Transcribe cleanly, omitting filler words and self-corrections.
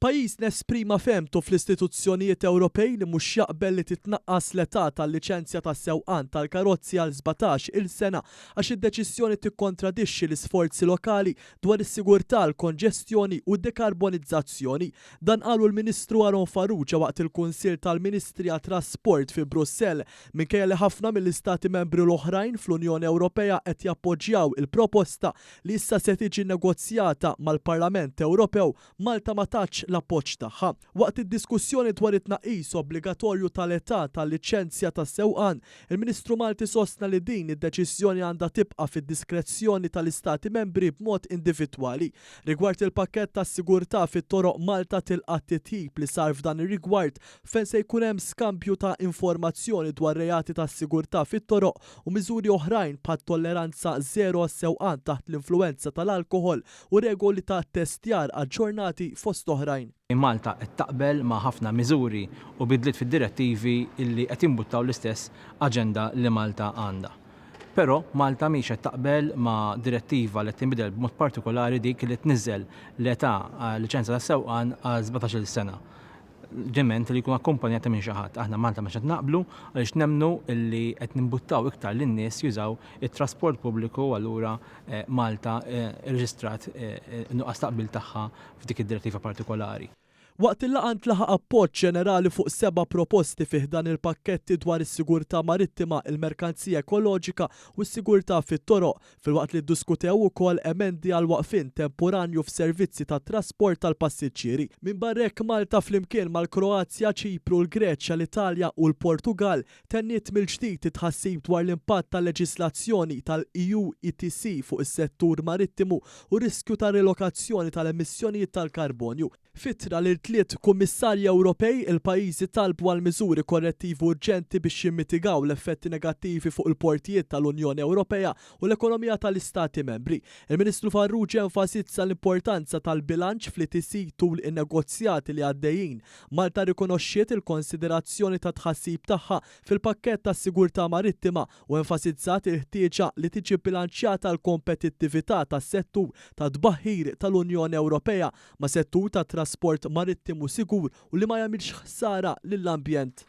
Pajjiż nesprima femtu fl-istituzzjonijiet Ewropej li mhux jaqbel li titnaqqas l-età tal-liċenzja tas-sewqan tal-karozzi għal 17-il sena għax id-deċiżjoni tikkontradixxi l-isforzi lokali dwar is-sigurtà, l-konġestjoni u d-dekarbonizzazzjoni. Dan qalu l-Ministru Aron Farrugia waqt il-Kunsill tal-Ministri għat-Trasport fi Brussell minkejja li ħafna mill-Istati membri l-oħrajn fl-Unjoni Ewropea qed jappoġġjaw il-proposta li issa se tiġi negozjata mal-Parlament Ewropew. Malta ma tatx l-appoġġ tagħha. Waqt id-diskussjoni dwar it-tnaqqis obbligatorju tal-età tal-liċenzja tas-sewqan, il-Ministru Malti sostna li din id-deċiżjoni għandha tibqa' fid-diskrezzjoni tal-Istati membri b'mod individwali. Rigward il-pakkett tas-sigurtà fit-toroq, Malta tilqa' titjib li sar f'dan ir-rigward fejn se jkun hemm skambju ta' informazzjoni dwar reati tas-sigurtà fit-toroq u miżuri oħrajn bħat tolleranza żero għas-sewqan taħt l-influwenza tal-alkoħol u regoli ta' testjar aġġornati fost oħrajn. Malta qed taqbel ma' ħafna miżuri u bidliet fid-direttivi illi qed jinbuttaw l-istess aġenda li Malta għandha. Però Malta mhix qed taqbel ma' direttiva li tinbidel b'mod partikolari dik li tniżżel l-età liċenzja tas-sewqan għal 17-il sena. Ġement li jkun akkumpanjata minn xi ħadd. Aħna Malta mhux qed naqblu għaliex nemmnu illi qed nimbuttaw iktar lin-nies jużaw it-trasport pubbliku u allura Malta irreġistrat nuqqas taqbil tagħha f'dik id-direttiva partikolari. Waqt il-laqgħa tlaħaq appoġġ ġenerali fuq 7 proposti fih dan il-pakketti dwar is-sigurtà marittima, il-merkanzija ekoloġika u s-sigurtà fit-toroq, filwaqt li ddiskutew ukoll emendi għal waqfien temporanju f'servizzi tat-trasport tal-passiġġieri. Minbarra hekk Malta flimkien mal-Kroazja, Ċipru, l-Greċja, l-Italja u l-Portugal tenniet mill-ġdid titħassib dwar l-impatt tal-leġislazzjoni tal-EU ETC fuq is-settur marittimu u riskju ta' relokazzjoni tal-emissjonijiet tal-karbonju. Fitra li l-tliet kummissarji Ewropej il-pajjiżi talbu għal miżuri korrettivi urġenti biex jimmitigaw l-effetti negattivi fuq il-portijiet tal-Unjoni Ewropea u l-ekonomija tal-Istati membri. Il-Ministru Farrugia enfasizza l-importanza tal-bilanċ fl-ITC tul in-negozjati li għaddejjin. Malta rikonoxxiet il-konsiderazzjoni ta' tħassib tagħha fil-pakkett tas-sigurtà marittima u enfasizzat il-ħtieġa li tiġi bilanċjata l-kompetittività tas-settur tat-tbaħħir tal-Unjoni Ewropea ma' settur tat trasport marittimu sigur u li ma jagħmilx ħsara lill-ambjent.